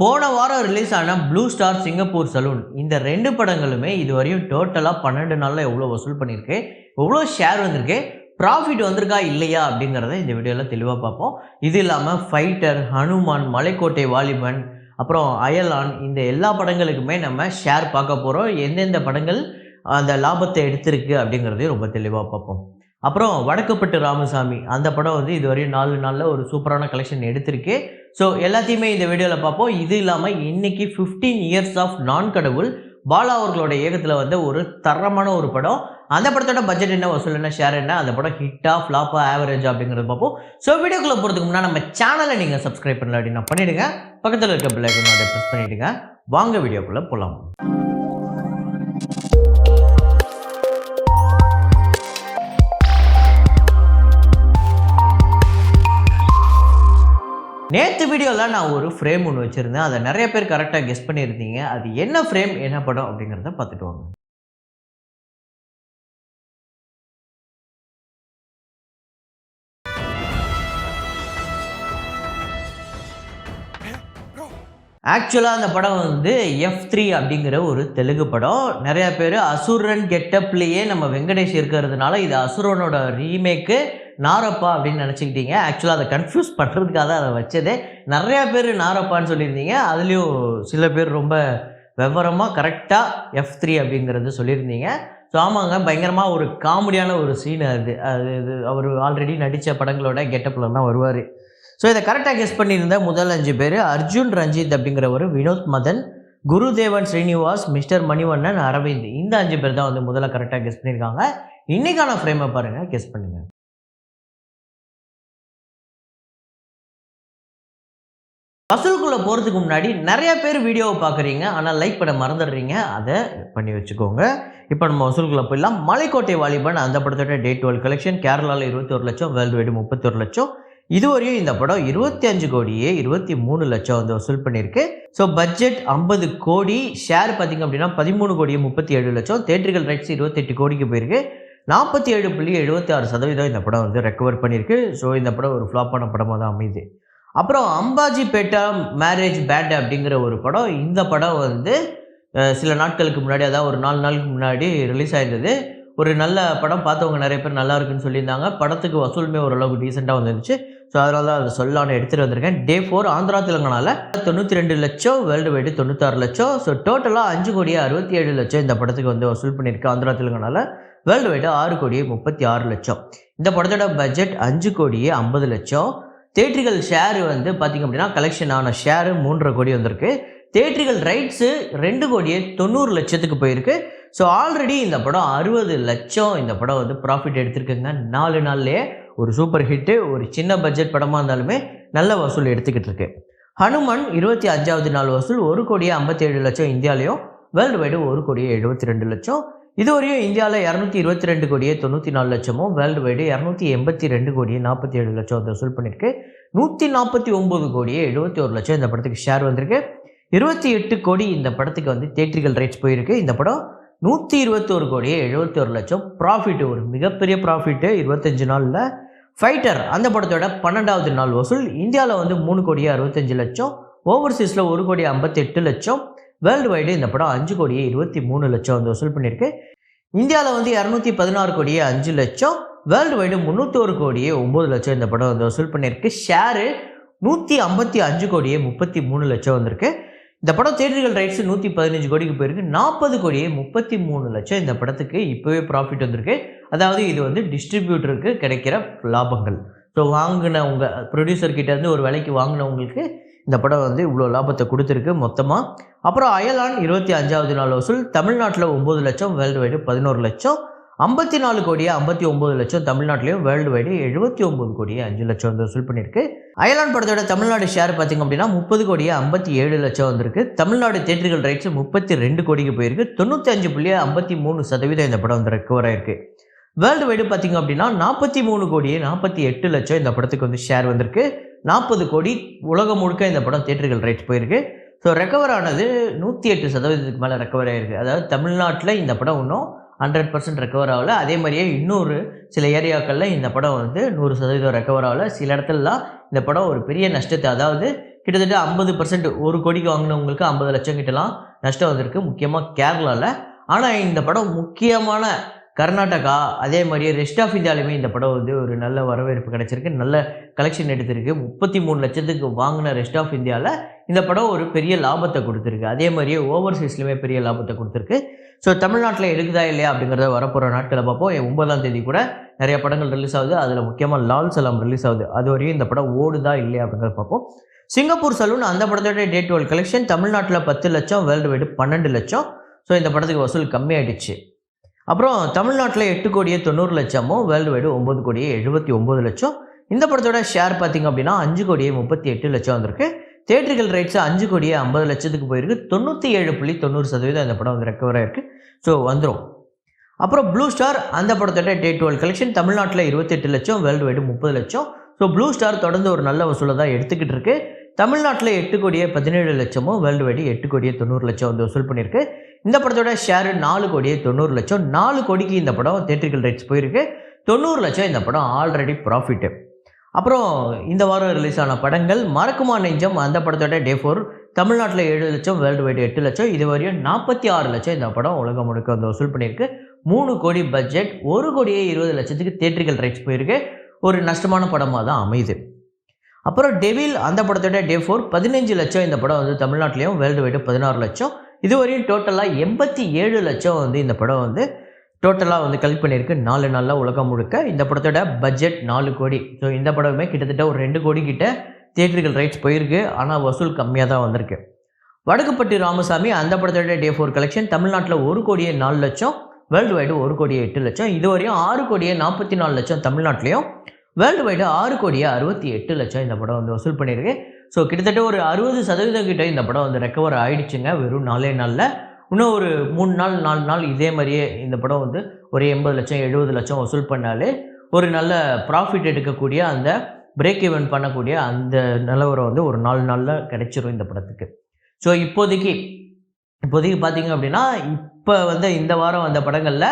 போன வாரம் ரிலீஸ் ஆன ப்ளூ ஸ்டார் சிங்கப்பூர் சலூன் இந்த 2 படங்களுமே இதுவரையும் டோட்டலா 12 நாள்ல எவ்வளோ வசூல் பண்ணியிருக்கு, எவ்வளோ ஷேர் வந்திருக்கு, ப்ராஃபிட் வந்திருக்கா இல்லையா அப்படிங்கிறத இந்த வீடியோல தெளிவா பார்ப்போம். இது இல்லாம ஃபைட்டர், ஹனுமான், மலைக்கோட்டை வாலிபன், அப்புறம் அயலான் இந்த எல்லா படங்களுக்குமே நம்ம ஷேர் பார்க்க போறோம். எந்தெந்த படங்கள் அந்த லாபத்தை எடுத்திருக்கு அப்படிங்கிறதையும் ரொம்ப தெளிவா பார்ப்போம். அப்புறம் வடக்குப்பட்டு ராமசாமி அந்த படம் வந்து இதுவரையும் 4 நாள்ல ஒரு சூப்பரான கலெக்ஷன் எடுத்திருக்கு. ஸோ எல்லாத்தையுமே இந்த வீடியோவில் பார்ப்போம். இது இல்லாமல் இன்னைக்கு 15 இயர்ஸ் ஆஃப் நான் கடவுள் பாலா அவர்களோட இயக்கத்தில் வந்து ஒரு தரமான ஒரு படம். அந்த படத்தோட பட்ஜெட் என்ன, வசூல் என்ன, ஷேர் என்ன, அந்த படம் ஹிட்டா ஃப்ளாப்பா ஆவரேஜ் அப்படிங்கிறத பார்ப்போம். ஸோ வீடியோக்குள்ளே போகிறதுக்கு முன்னாடி நம்ம சேனலை நீங்கள் சப்ஸ்கிரைப் பண்ணல அப்படின்னா பண்ணிவிடுங்க. பக்கத்தில் இருக்க பெல் ஐகானை ப்ரெஸ் பண்ணிவிடுங்க. வாங்க வீடியோக்குள்ளே போகலாம். நேற்று வீடியோவில் நான் ஒரு ஃப்ரேம் ஒன்று வச்சுருந்தேன். அதை நிறைய பேர் கரெக்டாக கெஸ் பண்ணியிருந்தீங்க. அது என்ன ஃப்ரேம், என்ன படம் அப்படிங்கிறத பார்த்துட்டு வாங்க. ஆக்சுவலாக அந்த படம் வந்து F3 அப்படிங்கிற ஒரு தெலுங்கு படம். நிறையா பேர் அசுரன் கெட்டப்லேயே நம்ம வெங்கடேஷ் இருக்கிறதுனால இது அசுரனோட ரீமேக்கு நாரப்பா அப்படின்னு நினச்சிக்கிட்டீங்க. ஆக்சுவலாக அதை கன்ஃபியூஸ் பண்ணுறதுக்காக தான் அதை வச்சதே. நிறையா பேர் நாரப்பான்னு சொல்லியிருந்தீங்க. அதுலேயும் சில பேர் ரொம்ப விவரமாக கரெக்டாக F3 அப்படிங்கிறது சொல்லியிருந்தீங்க. ஸோ ஆமாங்க, பயங்கரமாக ஒரு காமெடியான ஒரு சீன் அது. அவர் ஆல்ரெடி நடித்த படங்களோட கெட்டப்பில் தான் வருவார். ஸோ இதை கரெக்டாக கெஸ் பண்ணியிருந்த முதல் 5 பேர் அர்ஜுன் ரஞ்சித் அப்படிங்கிறவர், வினோத் மதன், குருதேவன் ஸ்ரீனிவாஸ், மிஸ்டர் மணிவண்ணன், அரவிந்த். இந்த 5 பேர் தான் வந்து முதல்ல கரெக்டாக கெஸ் பண்ணியிருக்காங்க. இன்றைக்கான ஃப்ரேமை பாருங்கள், கெஸ் பண்ணுங்கள். வசூலுக்குள்ளே போகிறதுக்கு முன்னாடி நிறைய பேர் வீடியோவை பார்க்குறீங்க, ஆனால் லைக் பண்ண மறந்துடுறீங்க. அதை பண்ணி வச்சுக்கோங்க. இப்போ நம்ம வசூலுக்குள்ளே போயிடலாம். மலைக்கோட்டை வாலிபன் அந்த படத்தோட டே 12 கலெக்ஷன் கேரளாவில் 21 லட்சம், வேர்ல்டு வைடு 31 லட்சம். இதுவரையும் இந்த படம் 25 கோடியே 23 லட்சம் வந்து வசூல் பண்ணியிருக்கு. ஸோ பட்ஜெட் 50 கோடி, ஷேர் பார்த்திங்க அப்படின்னா 13 கோடியே 37 லட்சம், தேட்டர்கள் ரைட்ஸ் 28 கோடிக்கு போயிருக்கு. 47.76% இந்த படம் வந்து ரெக்கவர் பண்ணியிருக்கு. ஸோ இந்த படம் ஒரு ஃப்ளாப்பான படமாக தான் அமையுது. அப்புறம் அம்பாஜி பேட்டா மேரேஜ் பேட் அப்படிங்கிற ஒரு படம். இந்த படம் வந்து சில நாட்களுக்கு முன்னாடி, அதாவது ஒரு 4 நாளுக்கு முன்னாடி ரிலீஸ் ஆயிருந்தது. ஒரு நல்ல படம், பார்த்தவங்க நிறைய பேர் நல்லா இருக்குன்னு சொல்லியிருந்தாங்க. படத்துக்கு வசூலுமே ஓரளவுக்கு டீசெண்டாக வந்துருச்சு. ஸோ அதனால தான் அதை சொல்லலான்னு எடுத்துகிட்டு வந்திருக்கேன். டே 4 ஆந்திரா தெலுங்கானாவில் 92 லட்சம், வேர்ல்டு வைடு 96 லட்சம். ஸோ டோட்டலாக 5 கோடியே 67 லட்சம் இந்த படத்துக்கு வந்து வசூல் பண்ணியிருக்கு ஆந்திரா தெலுங்கானாவில். வேர்ல்டு வைடு 6 கோடியே 36 லட்சம். இந்த படத்தோட பட்ஜெட் 5 கோடியே 50 லட்சம். தேட்டர்கள் ஷேர் வந்து பார்த்திங்க அப்படின்னா கலெக்ஷன் ஆன ஷேரு 3.5 கோடி வந்திருக்கு. தேட்டர்கள் ரைட்ஸு 2 கோடியே 90 லட்சத்துக்கு போயிருக்கு. ஸோ ஆல்ரெடி இந்த படம் 60 லட்சம் இந்த படம் வந்து ப்ராஃபிட் எடுத்திருக்குங்க. 4 நாள்லேயே ஒரு சூப்பர் ஹிட்டு. ஒரு சின்ன பட்ஜெட் படமாக இருந்தாலுமே நல்ல வசூல் எடுத்துக்கிட்டு இருக்கு. ஹனுமான் 25வது நாள் வசூல் 1 கோடியே 57 லட்சம் இந்தியாவிலையும், வேர்ல்டு வைடு 1 கோடியே 72 லட்சம். இதுவரையும் இந்தியாவில் 222 கோடியே 94 லட்சமும், வேர்ல்டு வைடு 282 கோடியே 47 லட்சம் வந்து வசூல் பண்ணியிருக்கு. 149 கோடியே 71 லட்சம் இந்த படத்துக்கு ஷேர் வந்திருக்கு. 28 கோடி இந்த படத்துக்கு வந்து தேட்டர்கள் ரைட்ஸ் போயிருக்கு. இந்த படம் 121 கோடியே 71 லட்சம் ப்ராஃபிட், ஒரு மிகப்பெரிய ப்ராஃபிட்டு 25 நாளில். ஃபைட்டர் அந்த படத்தோட 12வது நாள் வசூல் இந்தியாவில் வந்து 3 கோடியே 65 லட்சம், ஓவர்சீஸில் 1 கோடியே 58 லட்சம், வேர்ல்டு வைடு இந்த படம் 5 கோடியே 23 லட்சம் வந்து வசூல் பண்ணியிருக்கு. இந்தியாவில் வந்து 216 கோடியே 5 லட்சம், வேர்ல்டு வைடு 301 கோடியே 9 லட்சம் இந்த படம் வந்து வசூல் பண்ணியிருக்கு. ஷேரு 155 கோடியே 33 லட்சம் வந்திருக்கு. இந்த படம் தேட்டர்கள் ரைட்ஸு 115 கோடிக்கு போயிருக்கு. 40 கோடியே 33 லட்சம் இந்த படத்துக்கு இப்போவே ப்ராஃபிட் வந்திருக்கு. அதாவது இது வந்து டிஸ்ட்ரிபியூட்டருக்கு கிடைக்கிற லாபங்கள். ஸோ வாங்கினவங்க ப்ரொடியூசர்கிட்டேருந்து ஒரு விலைக்கு வாங்கினவங்களுக்கு இந்த படம் வந்து இவ்வளோ லாபத்தை கொடுத்துருக்கு மொத்தமாக. அப்புறம் அயலான் 25வது நாள் வசூல் தமிழ்நாட்டில் 9 லட்சம், வேர்ல்டு வைடு 11 லட்சம், 54 கோடியே 59 லட்சம் தமிழ்நாட்டிலையும், வேர்ல்டு வைடு 79 கோடியே 5 லட்சம் வந்து வசூல் பண்ணியிருக்கு. அயலான் படத்தோட தமிழ்நாடு ஷேர் பார்த்திங்க அப்படின்னா 30 கோடியே 57 லட்சம் வந்திருக்கு. தமிழ்நாடு தேட்டர்கள் ரைட்ஸ் 32 கோடிக்கு போயிருக்கு. 95.53% இந்த படம் வந்து ரெக்கவர் ஆயிருக்கு. வேர்ல்டு வைடு பார்த்திங்க அப்படின்னா 43 கோடியே 48 லட்சம் இந்த படத்துக்கு வந்து ஷேர் வந்திருக்கு. 40 கோடி உலகம் முழுக்க இந்த படம் தேட்டர்கள் ரைட்ஸ் போயிருக்கு. ஸோ ரெக்கவர் ஆனது 108% மேலே ரெக்கவர் ஆகிருக்கு. அதாவது தமிழ்நாட்டில் இந்த படம் இன்னும் 100% ரெக்கவர் ஆகலை. அதே மாதிரியே இன்னொரு சில ஏரியாக்களில் இந்த படம் வந்து 100% ரெக்கவர் ஆகலை. சில இடத்துலலாம் இந்த படம் ஒரு பெரிய நஷ்டத்தை, அதாவது கிட்டத்தட்ட 50%, 1 கோடிக்கு வாங்கினவங்களுக்கு 50 லட்சம் கிட்டலாம் நஷ்டம் வந்திருக்கு, முக்கியமாக கேரளாவில். ஆனால் இந்த படம் முக்கியமான கர்நாடகா, அதே மாதிரியே ரெஸ்ட் ஆஃப் இந்தியாவிலுமே இந்த படம் வந்து ஒரு நல்ல வரவேற்பு கிடைச்சிருக்கு, நல்ல கலெக்ஷன் எடுத்திருக்கு. 33 லட்சத்துக்கு வாங்கின ரெஸ்ட் ஆஃப் இந்தியாவில் இந்த படம் ஒரு பெரிய லாபத்தை கொடுத்துருக்கு. அதே மாதிரியே ஓவர்சீஸ்லையுமே பெரிய லாபத்தை கொடுத்துருக்கு. ஸோ தமிழ்நாட்டில் எடுக்குதா இல்லையா அப்படிங்கிறத வரப்போகிற நாட்களை பார்ப்போம். 9ஆம் தேதி கூட நிறைய படங்கள் ரிலீஸ் ஆகுது. அதில் முக்கியமாக லால் சலாம் ரிலீஸ் ஆகுது. அது வரையும் இந்த படம் ஓடுதா இல்லையா அப்படிங்கிறத பார்ப்போம். சிங்கப்பூர் சலூன், அந்த படத்தோட டே 12 கலெக்ஷன் தமிழ்நாட்டில் 10 லட்சம், வேர்ல்டு வைடு 12 லட்சம். ஸோ இந்த படத்துக்கு வசூல் கம்மியாயிடுச்சு. அப்புறம் தமிழ்நாட்டில் 8 கோடியே 90 லட்சமும், வேர்ல்டு வைடு 9 கோடியே 79 லட்சம். இந்த படத்தோட ஷேர் பார்த்திங்க அப்படின்னா 5 கோடியே 38 லட்சம் வந்திருக்கு. தியேட்டர்கள் ரைட்ஸ் 5 கோடியே 50 லட்சத்துக்கு போயிருக்கு. 97.90% இந்த படம் வந்து ரெக்கவர் ஆயிருக்கு. ஸோ வந்துடும். அப்புறம் ப்ளூ ஸ்டார், அந்த படத்தோட டே 12 கலெக்ஷன் தமிழ்நாட்டில் 28 லட்சம், வேர்ல்டு வைடு 30 லட்சம். ஸோ ப்ளூ ஸ்டார் தொடர்ந்து ஒரு நல்ல வசூலை தான் எடுத்துக்கிட்டு இருக்கு. தமிழ்நாட்டில் 8 கோடியே 17 லட்சமும், வேர்ல்டு வைடு 8 கோடியே 90 லட்சம் வந்து வசூல் பண்ணியிருக்கு. இந்த படத்தோட ஷேரு 4 கோடியே 90 லட்சம். 4 கோடிக்கு இந்த படம் தியேட்டர்கள் ரைட்ஸ் போயிருக்கு. 90 லட்சம் இந்த படம் ஆல்ரெடி ப்ராஃபிட்டு. அப்புறம் இந்த வாரம் ரிலீஸ் ஆன படங்கள், மறக்குமா நெஞ்சம், அந்த படத்தோட டே 4 தமிழ்நாட்டில் 7 லட்சம், வேர்ல்டு வைடு 8 லட்சம். இது வரையும் 46 லட்சம் இந்த படம் உலகம் முழுக்க வந்து வசூல் பண்ணியிருக்கு. 3 கோடி பட்ஜெட், 1 கோடியே 20 லட்சத்துக்கு தியேட்டர்கள் ரைட்ஸ் போயிருக்கு. ஒரு நஷ்டமான படமாக தான் அமையுது. அப்புறம் டெவில், அந்த படத்தோட டே 4 15 லட்சம் இந்த படம் வந்து தமிழ்நாட்டிலையும், வேர்ல்டு வைடு 16 லட்சம். இதுவரையும் டோட்டலாக 87 லட்சம் வந்து இந்த படம் வந்து டோட்டலாக வந்து கலெக்ட் பண்ணியிருக்கு 4 நாளில் உலகம் முழுக்க. இந்த படத்தோட பட்ஜெட் 4 கோடி. ஸோ இந்த படமே கிட்டத்தட்ட ஒரு 2 கோடி கிட்ட தியேட்டர்கள் ரைட்ஸ் போயிருக்கு. ஆனால் வசூல் கம்மியாக தான் வந்திருக்கு. வடக்குப்பட்டி ராமசாமி, அந்த படத்தோட டே 4 கலெக்ஷன் தமிழ்நாட்டில் 1 கோடியே 4 லட்சம், வேர்ல்டு வைடு 1 கோடியே 8 லட்சம். இதுவரையும் 6 கோடியே 44 லட்சம் தமிழ்நாட்டிலையும், வேர்ல்டு வைடு 6 கோடியே 68 லட்சம் இந்த படம் வந்து வசூல் பண்ணியிருக்கு. ஸோ கிட்டத்தட்ட ஒரு 60% கிட்ட இந்த படம் வந்து ரெக்கவர் ஆகிடுச்சுங்க வெறும் 4 நாளில். இன்னும் ஒரு 3 நாள் 4 நாள் இதே மாதிரியே இந்த படம் வந்து ஒரு 80 லட்சம் 70 லட்சம் வசூல் பண்ணாலே ஒரு நல்ல ப்ராஃபிட் எடுக்கக்கூடிய, அந்த பிரேக் ஈவன் பண்ணக்கூடிய அந்த நிலவரம் வந்து ஒரு 4 நாளில் கிடைச்சிரும் இந்த படத்துக்கு. ஸோ இப்போதைக்கு பார்த்தீங்க அப்படின்னா, இப்போ வந்து இந்த வாரம் வந்த படங்களில்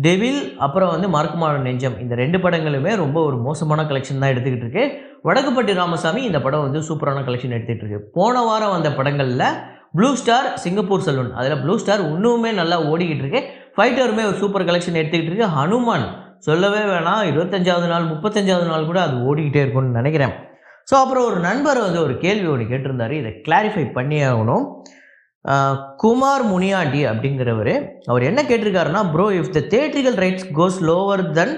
டெவில், அப்புறம் வந்து மறக்குமா நெஞ்சம், இந்த 2 படங்களுமே ரொம்ப ஒரு மோசமான கலெக்ஷன் தான் எடுத்துக்கிட்டு இருக்கு. வடக்குப்பட்டி ராமசாமி இந்த படம் வந்து சூப்பரான கலெக்ஷன் எடுத்துகிட்டு இருக்கு. போன வாரம் வந்த படங்களில் ப்ளூ ஸ்டார், சிங்கப்பூர் சலூன், அதில் ப்ளூ ஸ்டார் இன்னுமே நல்லா ஓடிக்கிட்டு இருக்கு. ஃபைட்டருமே ஒரு சூப்பர் கலெக்ஷன் எடுத்துக்கிட்டு இருக்கு. ஹனுமான் சொல்லவே வேணாம், 25வது நாள் 35வது நாள் கூட அது ஓடிக்கிட்டே இருக்கும்னு நினைக்கிறேன். ஸோ அப்புறம் ஒரு நண்பர் வந்து ஒரு கேள்வி ஒன்று கேட்டிருந்தார், இதை கிளாரிஃபை பண்ணி ஆகணும். குமார் முனியாண்டி அப்படிங்கிறவர், அவர் என்ன கேட்டிருக்காருன்னா, bro if the theatrical rights goes lower then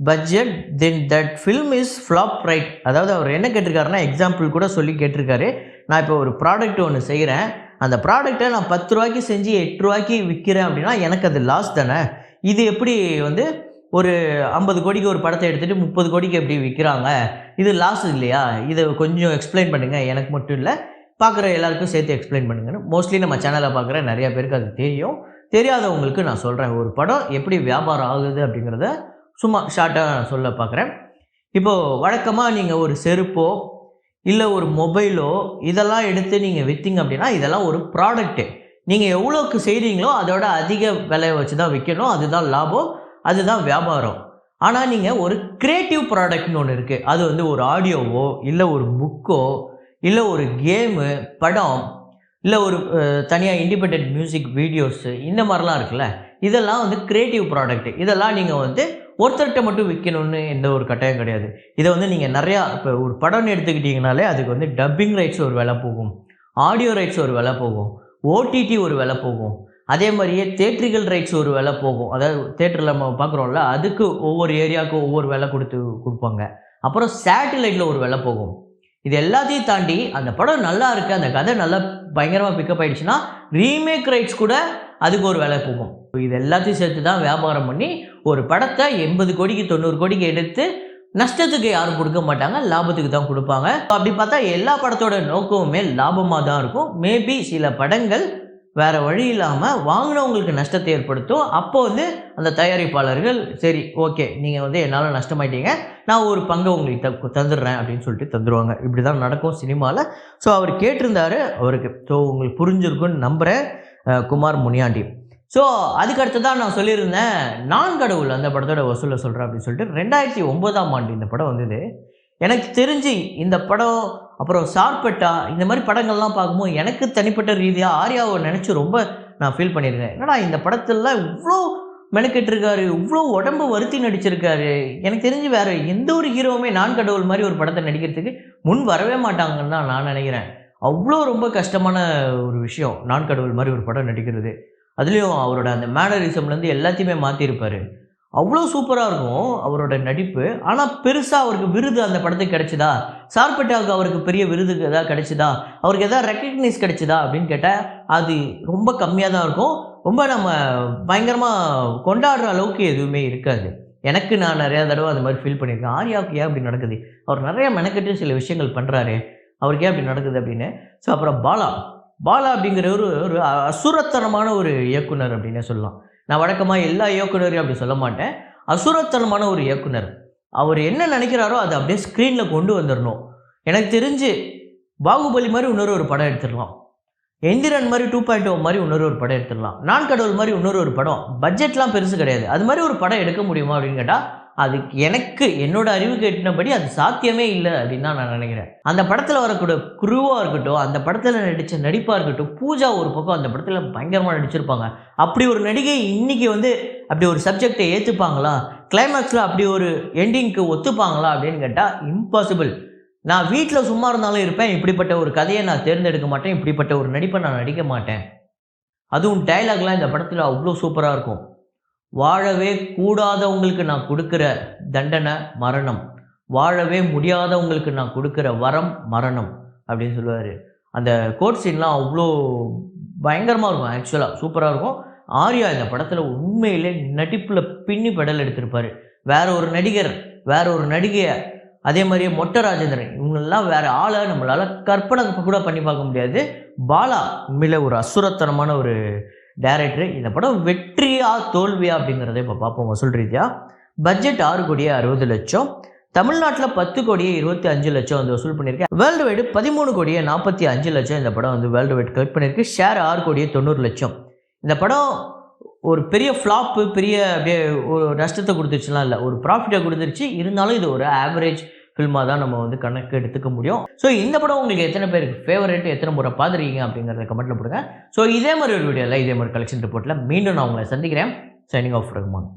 budget then that film is flop right. அதாவது அவர் என்ன கேட்டிருக்காருன்னா, எக்ஸாம்பிள் கூட சொல்லி கேட்டிருக்காரு. நான் இப்போ ஒரு ப்ராடக்ட் ஒன்று செய்கிறேன், அந்த ப்ராடக்டை நான் 10 ரூபாய்க்கு செஞ்சு 8 ரூபாய்க்கு விற்கிறேன் அப்படின்னா எனக்கு அது லாஸ் தானே. இது எப்படி வந்து ஒரு 50 கோடிக்கு ஒரு படத்தை எடுத்துகிட்டு 30 கோடிக்கு எப்படி விற்கிறாங்க, இது லாஸ் இல்லையா? இதை கொஞ்சம் எக்ஸ்பிளைன் பண்ணுங்கள், எனக்கு மட்டும் இல்லை பார்க்குற எல்லாருக்கும் சேர்த்து எக்ஸ்பிளைன் பண்ணுங்கன்னு. மோஸ்ட்லி நம்ம சேனலை பார்க்குற நிறையா பேருக்கு அது தெரியும். தெரியாதவங்களுக்கு நான் சொல்கிறேன், ஒரு படம் எப்படி வியாபாரம் ஆகுது அப்படிங்கிறத சும்மா ஷார்ட்டாக நான் சொல்ல பார்க்குறேன். இப்போது வழக்கமாக நீங்கள் ஒரு செருப்போ இல்லை ஒரு மொபைலோ இதெல்லாம் எடுத்து நீங்கள் விற்றீங்க அப்படின்னா, இதெல்லாம் ஒரு ப்ராடக்ட்டு. நீங்கள் எவ்வளோக்கு செய்கிறீங்களோ அதோட அதிக விலையை வச்சு தான் விற்கணும். அதுதான் லாபம், அதுதான் வியாபாரம். ஆனால் நீங்கள் ஒரு க்ரியேட்டிவ் ப்ராடக்ட்னு ஒன்று இருக்குது. அது வந்து ஒரு ஆடியோவோ இல்லை ஒரு புக்கோ இல்லை ஒரு கேமு, படம், இல்லை ஒரு தனியாக இண்டிபெண்ட் மியூசிக் வீடியோஸு, இந்த மாதிரிலாம் இருக்குல்ல, இதெல்லாம் வந்து க்ரியேட்டிவ் ப்ராடக்ட். இதெல்லாம் நீங்கள் வந்து ஒருத்தர்கிட்ட மட்டும் விற்கணும்னு எந்த ஒரு கட்டாயம் கிடையாது. இதை வந்து நீங்கள் நிறையா, இப்போ ஒரு படம்னு எடுத்துக்கிட்டிங்கனாலே அதுக்கு வந்து டப்பிங் ரைட்ஸ் ஒரு விலை போகும், ஆடியோ ரைட்ஸ் ஒரு விலை போகும், ஓடிடி ஒரு விலை போகும், அதே மாதிரியே தியேட்ரிக்கல் ரைட்ஸ் ஒரு விலை போகும். அதாவது தியேட்டரில் நம்ம பார்க்குறோம்ல, அதுக்கு ஒவ்வொரு ஏரியாவுக்கும் ஒவ்வொரு விலை கொடுப்பாங்க. அப்புறம் சேட்டிலைட்டில் ஒரு விலை போகும். இது எல்லாத்தையும் தாண்டி அந்த படம் நல்லா இருக்குது, அந்த கதை நல்லா பயங்கரமாக பிக்கப் ஆகிடுச்சுன்னா ரீமேக் ரைட்ஸ் கூட அதுக்கு ஒரு விலை போகும். இது எல்லாத்தையும் சேர்த்து தான் வியாபாரம் பண்ணி ஒரு படத்தை 80 கோடிக்கு 90 கோடிக்கு எடுத்து நஷ்டத்துக்கு யாரும் கொடுக்க மாட்டாங்க, லாபத்துக்கு தான் கொடுப்பாங்க. அப்படி பார்த்தா எல்லா படத்தோட நோக்கமுமே லாபமாக தான் இருக்கும். மேபி சில படங்கள் வேறு வழி இல்லாமல் வாங்கினவங்களுக்கு நஷ்டத்தை ஏற்படுத்தும். அப்போ வந்து அந்த தயாரிப்பாளர்கள் சரி ஓகே நீங்கள் வந்து என்னால் நஷ்டமாயிட்டீங்க, நான் ஒரு பங்கை உங்களுக்கு தந்துடுறேன் அப்படின்னு சொல்லிட்டு தந்துடுவாங்க. இப்படி தான் நடக்கும் சினிமாவில். ஸோ அவர் கேட்டிருந்தார், அவருக்கு ஸோ உங்களுக்கு புரிஞ்சிருக்குன்னு நம்புகிறேன், குமார் முனியாண்டி. ஸோ அதுக்கடுத்து தான் நான் சொல்லியிருந்தேன், நான் கடவுள் அந்த படத்தோட வசூலை சொல்கிறேன் அப்படின்னு சொல்லிட்டு. 2009ஆம் ஆண்டு இந்த படம் வந்தது. எனக்கு தெரிஞ்சு இந்த படம் அப்புறம் சார்பட்டா இந்த மாதிரி படங்கள்லாம் பார்க்கும்போது எனக்கு தனிப்பட்ட ரீதியாக ஆர்யாவை நினச்சி ரொம்ப நான் ஃபீல் பண்ணியிருக்கேன். என்னடா இந்த படத்துல இவ்வளோ மெனக்கெட்டிருக்காரு, இவ்வளோ உடம்பு வருத்தி நடிச்சிருக்காரு. எனக்கு தெரிஞ்சு வேற எந்த ஒரு ஹீரோவுமே நான் கடவுள் மாதிரி ஒரு படத்தை நடிக்கிறதுக்கு முன் வரவே மாட்டாங்கன்னு தான் நான் நினைக்கிறேன். அவ்வளோ ரொம்ப கஷ்டமான ஒரு விஷயம் நான் கடவுள் மாதிரி ஒரு படம் நடிக்கிறது. அதுலேயும் அவரோட அந்த மேனரிசம்லேருந்து எல்லாத்தையுமே மாற்றிருப்பார். அவ்வளோ சூப்பராக இருக்கும் அவரோட நடிப்பு. ஆனால் பெருசாக அவருக்கு விருது அந்த படத்துக்கு கிடைச்சிதா, சார்பட்டாவுக்கு அவருக்கு பெரிய விருது எதாவது கிடைச்சிதா, அவருக்கு எதாவது ரெக்கக்னைஸ் கிடைச்சிதா அப்படின்னு கேட்டால் அது ரொம்ப கம்மியாக தான் இருக்கும். ரொம்ப நம்ம பயங்கரமாக கொண்டாடுற அளவுக்கு எதுவுமே இருக்காது. நான் நிறையா தடவை அது மாதிரி ஃபீல் பண்ணியிருக்கேன். ஆர்யாவுக்கு ஏன் அப்படி நடக்குது, அவர் நிறையா மெனக்கெட்டு சில விஷயங்கள் பண்ணுறாரு, அவருக்கு ஏன் அப்படி நடக்குது அப்படின்னு. ஸோ அப்புறம் பாலா அப்படிங்கிற ஒரு அசுரத்தனமான ஒரு இயக்குனர் அப்படின்னே சொல்லலாம். நான் வழக்கமாக எல்லா இயக்குனரையும் அப்படி சொல்ல மாட்டேன். அசுரத்தனமான ஒரு இயக்குனர். அவர் என்ன நினைக்கிறாரோ அதை அப்படியே ஸ்க்ரீனில் கொண்டு வந்துடணும். எனக்கு தெரிஞ்சு பாகுபலி மாதிரி இன்னொரு படம் எடுத்துடலாம், எந்திரன் மாதிரி 2.0 மாதிரி இன்னொரு படம் எடுத்துடலாம், நான் கடவுள் மாதிரி இன்னொரு படம். பட்ஜெட்லாம் பெருசு கிடையாது, அது மாதிரி ஒரு படம் எடுக்க முடியுமா அப்படின்னு கேட்டால் அதுக்கு எனக்கு என்னோட அறிவுக்கு எட்டினபடி அது சாத்தியமே இல்லை அப்படின்னு தான் நான் நினைக்கிறேன். அந்த படத்தில் வரக்கூடிய குருவாக இருக்கட்டும், அந்த படத்தில் நடித்த நடிப்பாக இருக்கட்டும், பூஜா ஒரு பக்கம் அந்த படத்தில் பயங்கரமாக நடிச்சிருப்பாங்க. அப்படி ஒரு நடிகை இன்றைக்கி அப்படி ஒரு சப்ஜெக்டை ஏற்றுப்பாங்களா, கிளைமேக்ஸில் அப்படி ஒரு எண்டிங்க்கு ஒத்துப்பாங்களா அப்படின்னு கேட்டால் இம்பாசிபிள். நான் வீட்டில் சும்மா இருந்தாலும் இருப்பேன், இப்படிப்பட்ட ஒரு கதையை நான் தேர்ந்தெடுக்க மாட்டேன், இப்படிப்பட்ட ஒரு நடிப்பை நான் நடிக்க மாட்டேன். அதுவும் டைலாக்லாம் இந்த படத்தில் அவ்வளோ சூப்பராக இருக்கும். வாழவே கூடாதவங்களுக்கு நான் கொடுக்குற தண்டனை மரணம், வாழவே முடியாதவங்களுக்கு நான் கொடுக்குற வரம் மரணம் அப்படின்னு சொல்லுவார். அந்த கோட் சீன்லாம் அவ்வளோ பயங்கரமாக இருக்கும். ஆக்சுவலாக சூப்பராக இருக்கும். ஆர்யா இந்த படத்தில் உண்மையிலே நடிப்பில் பின்னி பெடல் எடுத்திருப்பார். வேற ஒரு நடிகர், வேற ஒரு நடிகையை, அதே மாதிரியே மொட்டை ராஜேந்திரன், இவங்களெல்லாம் வேற ஆளை நம்மளால் கற்பனை கூட பண்ணி பார்க்க முடியாது. பாலா உண்மையிலே ஒரு அசுரத்தனமான ஒரு டைரக்டர். இந்த படம் வெற்றியா தோல்வியா அப்படிங்கிறத இப்போ பார்ப்போம். வசூல் ரீதியாக பட்ஜெட் 6,60,00,000, தமிழ்நாட்டில் 10,25,00,000 வந்து வசூல் பண்ணியிருக்கேன். வேர்ல்டு வைடு 13,45,00,000 இந்த படம் வந்து வேர்ல்டு வைடு கலெக்ட் பண்ணியிருக்கு. ஷேர் 6,90,00,000. இந்த படம் ஒரு பெரிய ஃப்ளாப்பு, பெரிய அப்படியே ஒரு நஷ்டத்தை கொடுத்துருச்சுலாம் இல்லை, ஒரு ப்ராஃபிட்டை கொடுத்துருச்சு. இருந்தாலும் இது ஒரு ஆவரேஜ் ஃபில்மாக தான் நம்ம வந்து கணக்கு எடுத்துக்க முடியும். ஸோ இந்த படம் உங்களுக்கு எத்தனை பேருக்கு ஃபேவரேட், எத்தனை முறை பார்த்துருக்கீங்க அப்படிங்கிறத கமெண்ட்டில் போடுங்க. ஸோ இதே மாதிரி ஒரு வீடியோவில் இதே மாதிரி கலெக்ஷன் ரிப்போர்ட்டில் மீண்டும் நான் உங்களை சந்திக்கிறேன். Signing off Rahman.